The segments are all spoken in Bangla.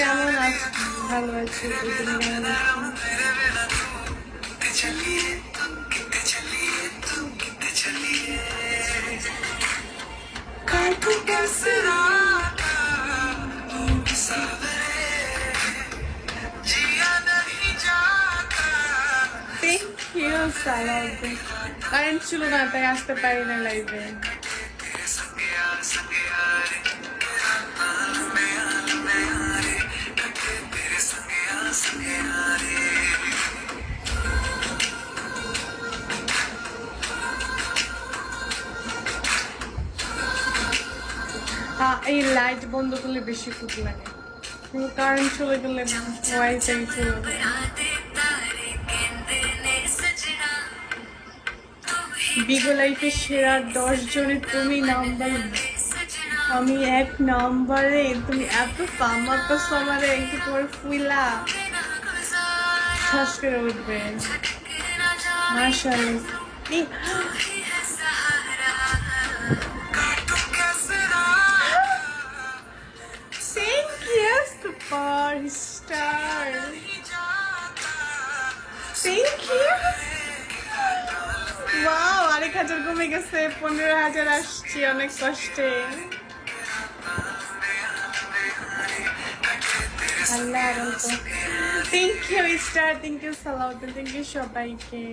কেমন আছো? ভালো আছি, তুমি কেমন আছো? কারেন্ট ছিল না, তাই আসতে পারি না লাইভে। এই লাইট বন্ধ করলে বেশি ক্ষতি লাগে, কারেন্ট চলে গেলে ওয়াইফাই চলে যায়। বিগো লাইফে সেরা 10 জনে তুমি নাম্বার, আমি 1 নাম্বারে। তুমি এত ফামাকা সমারে একটু তোমার ফুইলা ঠাস করে উঠবে। মাশাআল্লাহ। Superstar. Thank you. Wow, 1000 কমে গেছে, 15000 আসছে অনেক কষ্টে। আল্লাহ রহমত। Thank you Star, thank you Salahuddin, thank you সবাইকে।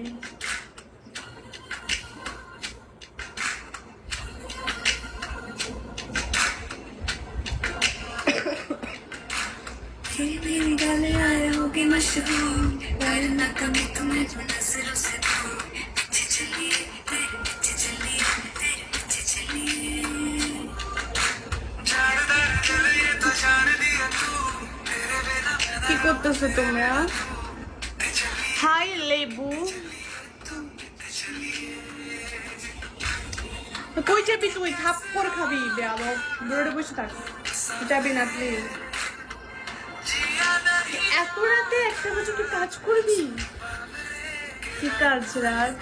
गले आए होगी मशहूर, वरना कभी तुम्हें जो नजरों से दूर। पीछे चलिए तेरे पीछे चलिए, तेरे पीछे चलिए। কি করতেছো তোমরা? হাই লেবু, কই যাবি তুই? থাপ্পড় খাবি বেয়াদব, দৌড়ে বসে থাক, যাবি না প্লিজ। এত রাতে 1টা বাজে কি কাজ করবি? কি কাজ রাজ?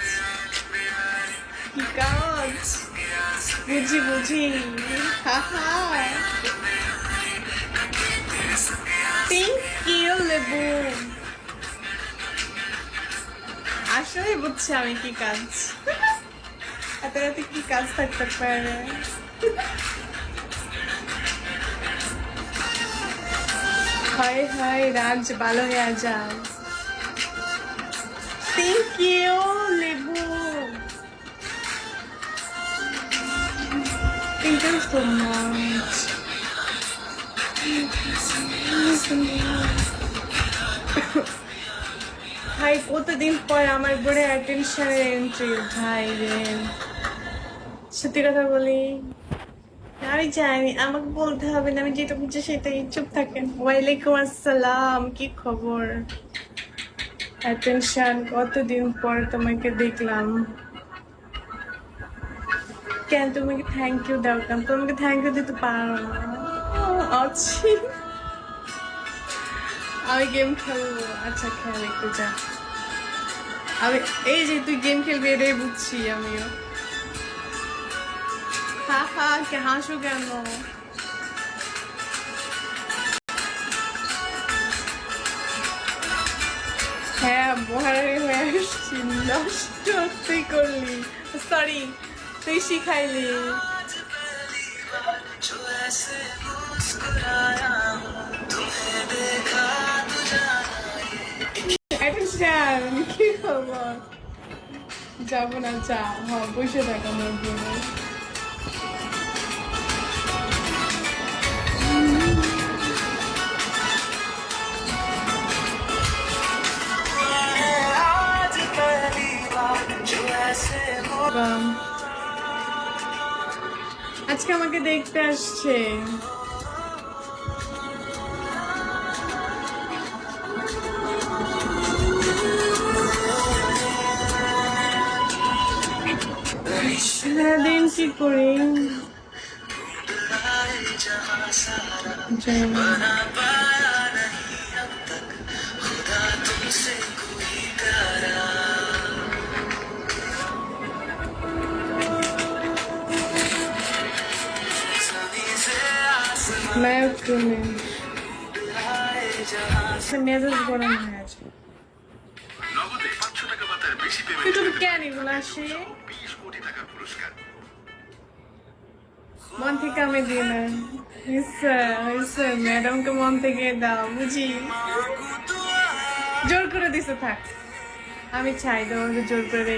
কি কাজ? বুঝি বুঝি। থ্যাংক ইউ লেবু। আসলে বুঝছি আমি কি কাজ, এত রাতে কি কাজ থাকতে পারে। হাই হাই রাজ, ভালো হয়ে যাও। থ্যাংক ইউ লেবু, থ্যাংক ইউ সো মাচ। ভাই কতদিন পর আমার বড় অ্যাটেনশনের এন্ট্রি ভাই রে, সত্যি কথা বলি। আমি জানি আমাকে বলতে হবে না, আমি যেটা বুঝছি সেটাই। চুপ থাকেন। ওয়ালাইকুম আসসালাম, কি খবর? অ্যাটেনশন, কতদিন পর তোমাকে দেখলাম। কেন তোমাকে থ্যাংক ইউ দাও? কেন তোমাকে থ্যাংক ইউ দিতে পারো না? আছি, আমি গেম খেলবো। আচ্ছা খেল একটু যা। আমি এই যে তুই গেম খেলবি এটাই বুঝছি আমিও। হা হা, কে হাসো কেন? হ্যাঁ বহারে হয়ে আসছি। নষ্ট তুই করলি, সরি তুই শিখাইলি। কি খবর? যাবো না, চা বসে থাক আমার জন্য। আজকে আমাকে দেখতে আসছে। সারাদিন কি করি? मैं মেজাজ গরম হয়ে আছে। ইউটিউবে কেন এগুলো আসে? মন থেকে আমি দিই না। ম্যাডামকে মন থেকে দাও, বুঝি জোর করে দিছে। থাক, আমি চাই তোমাকে জোর করে।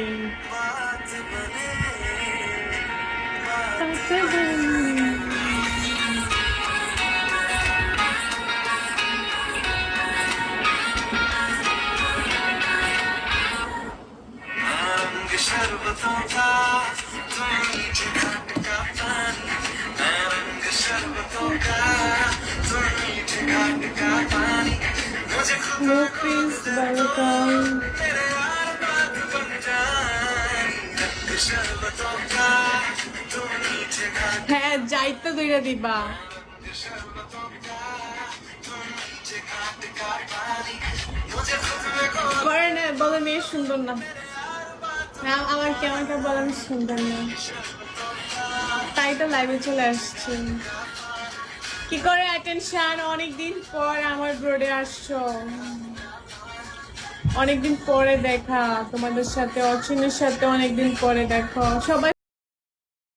शरबतों का तुम मीठे घाट का पानी, मैं रंग शरबतों का तुम मीठे घाट का पानी, मुझे खुद तेरे यार बात बन जाए, रंग शरबतों का तुम मीठे घाट, হ্যাঁ যাইতে দইরা দিবা। शरबतों का तुम मीठे घाट का पानी, मुझे खुद में खो করে না, বলে মেয়ে সুন্দর না। না, আমার কেমন বলে আমি সুন্দর না, তাই তো লাইভে চলে আসছি। কি করে অ্যাটেনশন? অনেকদিন পর আমার ব্রোডে আসছো, অনেকদিন পরে দেখা তোমাদের সাথে, অচিনের সাথে অনেকদিন পরে দেখো। সবাই